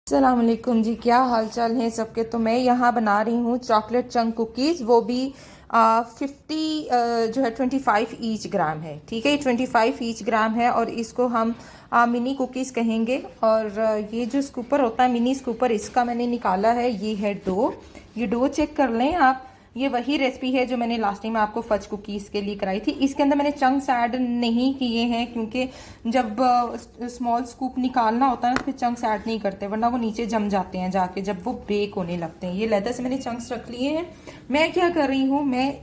अस्सलाम वालेकुम जी, क्या हाल चाल है सबके। तो मैं यहाँ बना रही हूँ चॉकलेट चंक कुकीज़, वो भी 50 जो है 25 ईच ग्राम है। ठीक है, ये 25 ईच ग्राम है और इसको हम मिनी कुकीज़ कहेंगे। और ये जो स्कूपर होता है मिनी स्कूपर, इसका मैंने निकाला है। ये है डो, ये डो चेक कर लें आप। ये वही रेसिपी है जो मैंने लास्ट टाइम आपको फज कुकीज़ के लिए कराई थी। इसके अंदर मैंने चंक्स ऐड नहीं किए हैं क्योंकि जब स्मॉल स्कूप निकालना होता है ना तो फिर चंक्स ऐड नहीं करते, वरना वो नीचे जम जाते हैं जाके जब वो बेक होने लगते हैं। ये लेदर से मैंने चंक्स रख लिए हैं। मैं क्या कर रही हूँ, मैं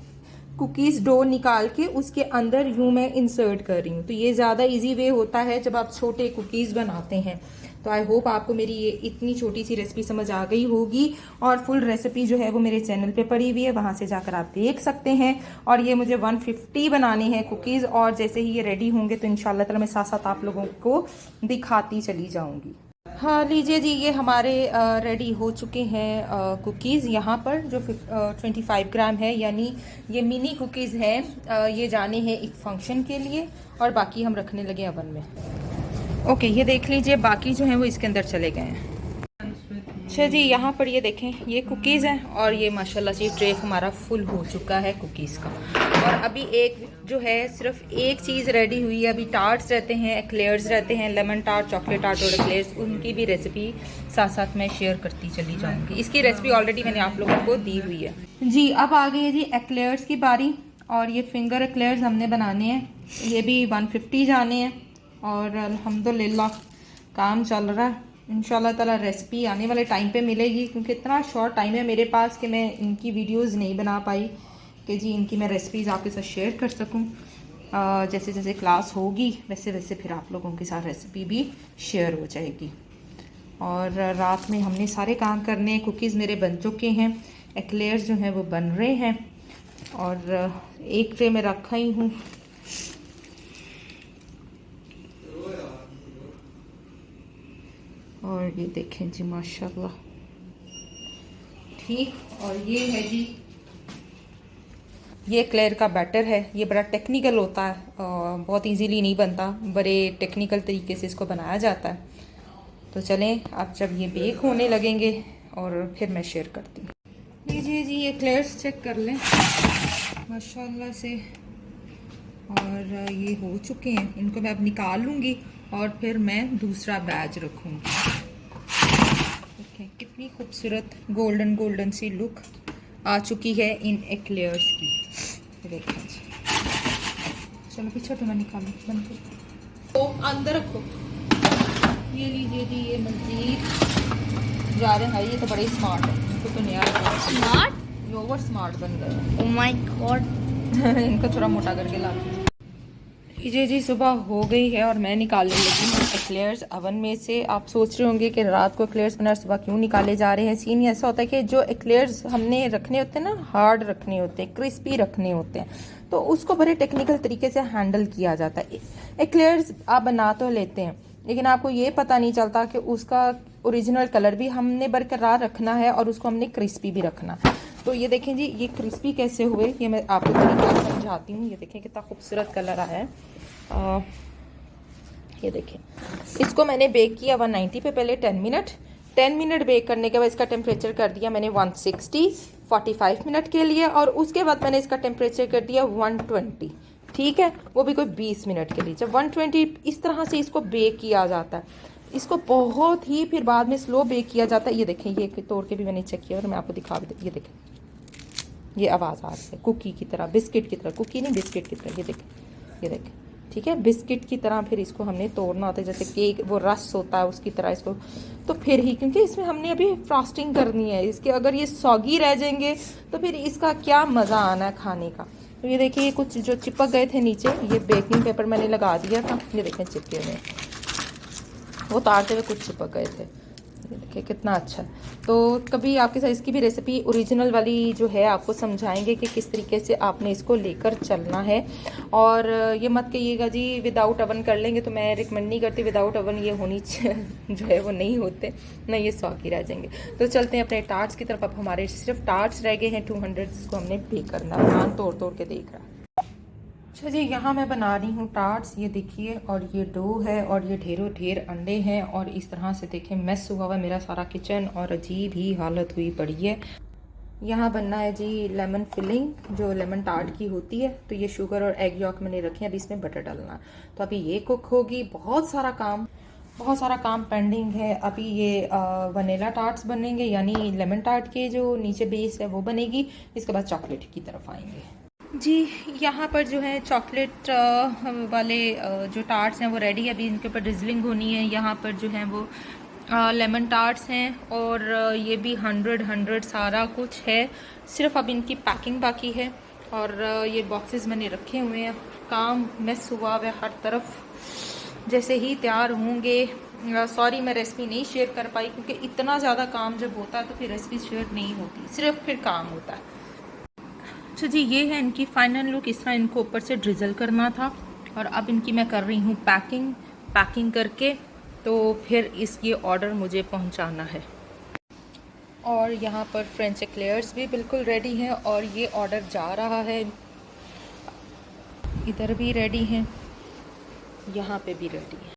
कुकीज़ डो निकाल के उसके अंदर यूँ मैं इंसर्ट कर रही हूँ। तो ये ज़्यादा इजी वे होता है जब आप छोटे कुकीज़ बनाते हैं। तो आई होप आपको मेरी ये इतनी छोटी सी रेसिपी समझ आ गई होगी। और फुल रेसिपी जो है वो मेरे चैनल पे पड़ी हुई है, वहाँ से जाकर आप देख सकते हैं। और ये मुझे 150 बनाने हैं कुकीज़, और जैसे ही ये रेडी होंगे तो इंशाल्लाह ताला मैं साथ साथ आप लोगों को दिखाती चली जाऊँगी। हाँ लीजिए जी, ये हमारे रेडी हो चुके हैं कुकीज़। यहाँ पर जो 25 ग्राम है, यानी ये मिनी कुकीज़ हैं। ये जाने हैं एक फंक्शन के लिए और बाकी हम रखने लगे अवन में। ओके, ये देख लीजिए, बाकी जो हैं वो इसके अंदर चले गए हैं। अच्छा जी, यहाँ पर ये देखें, ये कुकीज़ हैं और ये माशाल्लाह से ट्रे हमारा फुल हो चुका है कुकीज़ का। और अभी एक जो है सिर्फ एक चीज़ रेडी हुई है। अभी टार्ट्स रहते हैं, एक्लेयर्स रहते हैं, लेमन टार्ट, चॉकलेट टार्ट और एक्लेयर्स, उनकी भी रेसिपी साथ साथ मैं शेयर करती चली जाऊँगी। इसकी रेसिपी ऑलरेडी मैंने आप लोगों को दी हुई है जी। अब आ गई है जी एक्लेयर्स की बारी, और ये फिंगर एक्लेयर्स हमने बनाने हैं। ये भी 150 जाने हैं और अल्हम्दुलिल्लाह काम चल रहा है। इंशाल्लाह ताला रेसिपी आने वाले टाइम पे मिलेगी, क्योंकि इतना शॉर्ट टाइम है मेरे पास कि मैं इनकी वीडियोस नहीं बना पाई कि जी इनकी मैं रेसिपीज़ आपके साथ शेयर कर सकूं। जैसे जैसे क्लास होगी वैसे वैसे फिर आप लोगों के साथ रेसिपी भी शेयर हो जाएगी। और रात में हमने सारे काम करने हैं। कुकीज़ मेरे बन चुके हैं, एक्लेयर्स जो हैं वो बन रहे हैं, और एक ट्रे में रखा ही हूँ। और ये देखें जी माशाल्लाह, ठीक। और ये है जी, ये क्लेयर का बैटर है। ये बड़ा टेक्निकल होता है, बहुत इजीली नहीं बनता, बड़े टेक्निकल तरीके से इसको बनाया जाता है। तो चलें अब जब ये बेक होने लगेंगे और फिर मैं शेयर करती हूँ। लीजिए जी, ये क्लेयर्स चेक कर लें माशाल्लाह से। और ये हो चुके हैं, इनको मैं अब निकाल लूँगी और फिर मैं दूसरा बैच रखूँगी। देखें कितनी खूबसूरत गोल्डन गोल्डन सी लुक आ चुकी है इन एक्लेयर्स की। देखें जी, चलो पीछे तो मैं निकालूँ, बंद करो तो अंदर रखो। ये लीजिए जी, ये मज़ीद जा रहे हैं। ये तो बड़े स्मार्ट है, इनको तो नया स्मार्ट, ये ओवर स्मार्ट बन गए। ओह माय गॉड इनको थोड़ा मोटा करके ला। लीजिए जी, सुबह हो गई है और मैं निकालने लगी हूँ एक्लेयर्स अवन में से। आप सोच रहे होंगे कि रात को एक्लेयर्स बना सुबह क्यों निकाले जा रहे हैं। सीन ऐसा होता है कि जो एक्लेयर्स हमने रखने होते हैं ना, हार्ड रखने होते हैं, क्रिस्पी रखने होते हैं, तो उसको बड़े टेक्निकल तरीके से हैंडल किया जाता है। एक्लेयर्स आप बना तो लेते हैं, लेकिन आपको ये पता नहीं चलता कि उसका ओरिजिनल कलर भी हमने बरकरार रखना है और उसको हमने क्रिस्पी भी रखना है। तो ये देखें जी, ये क्रिस्पी कैसे हुए ये मैं आपको तरीका समझाती हूँ। ये देखें कितना खूबसूरत कलर आया है। ये देखें, इसको मैंने बेक किया 190 पे पहले 10 मिनट बेक करने के बाद इसका टेम्परेचर कर दिया मैंने 160 45 मिनट के लिए, और उसके बाद मैंने इसका टेम्परेचर कर दिया 120। ठीक है, वो भी कोई 20 मिनट के लिए। जब 120 इस तरह से इसको बेक किया जाता है, इसको बहुत ही फिर बाद में स्लो बेक किया जाता है। ये देखें, ये तोड़ के भी मैंने चेक किया और मैं आपको दिखा भी। ये देखें, ये आवाज़ आ रही है कुकी की तरह, बिस्किट की तरह, कुकी नहीं बिस्किट की तरह। ये देखें, ये देखें, ठीक है, बिस्किट की तरह फिर इसको हमने तोड़ना होता है, जैसे केक वो रस होता है उसकी तरह इसको। तो फिर ही, क्योंकि इसमें हमने अभी फ्रॉस्टिंग करनी है इसके, अगर ये सॉगी रह जाएंगे तो फिर इसका क्या मज़ा आना है खाने का। तो ये देखिए, ये कुछ जो चिपक गए थे नीचे, ये बेकिंग पेपर मैंने लगा दिया था। ये देखें चिपके हुए, वो तारते हुए कुछ चिपक गए थे। देखिए कितना अच्छा है। तो कभी आपके साथ इसकी भी रेसिपी ओरिजिनल वाली जो है आपको समझाएंगे कि किस तरीके से आपने इसको लेकर चलना है। और ये मत कहिएगा जी विदाउट अवन कर लेंगे, तो मैं रिकमेंड नहीं करती विदाउट अवन। ये होनी जो है वो नहीं होते ना, ये सॉगी रह जाएंगे। तो चलते हैं अपने टार्ट्स की तरफ। अब हमारे सिर्फ टार्ट्स रह गए हैं 200, जिसको हमने बेक करना। नान तोड़ तोड़ के देख रहा है। अच्छा जी, यहाँ मैं बना रही हूँ टार्ट्स, ये देखिए, और ये डो है और ये ढेरों ढेर अंडे हैं और इस तरह से देखें मेस हुआ हुआ मेरा सारा किचन और अजीब ही हालत हुई पड़ी है। यहाँ बनना है जी लेमन फिलिंग जो लेमन टार्ट की होती है। तो ये शुगर और एग यॉक मैंने रखे हैं, अभी इसमें बटर डालना। तो अभी ये कुक होगी, बहुत सारा काम पेंडिंग है। अभी ये वनीला टार्ट्स बनेंगे, यानी लेमन टार्ट के जो नीचे बेस है वो बनेगी। इसके बाद चॉकलेट की तरफ आएंगे जी। यहाँ पर जो है चॉकलेट वाले जो टार्ट्स हैं वो रेडी है, अभी इनके ऊपर ड्रिजलिंग होनी है। यहाँ पर जो है वो लेमन टार्ट्स हैं और ये भी 100 सारा कुछ है, सिर्फ अब इनकी पैकिंग बाकी है। और ये बॉक्सेस मैंने रखे हुए हैं, काम मिस हुआ है हर तरफ। जैसे ही तैयार होंगे, सॉरी मैं रेसिपी नहीं शेयर कर पाई क्योंकि इतना ज़्यादा काम जब होता है तो फिर रेसिपी शेयर नहीं होती, सिर्फ फिर काम होता है। अच्छा जी, ये है इनकी फाइनल लुक। इस तरह इनको ऊपर से ड्रिजल करना था और अब इनकी मैं कर रही हूँ पैकिंग करके तो फिर इसकी ऑर्डर मुझे पहुँचाना है। और यहाँ पर फ्रेंच एक्लेयर्स भी बिल्कुल रेडी हैं और ये ऑर्डर जा रहा है। इधर भी रेडी हैं, यहाँ पे भी रेडी है।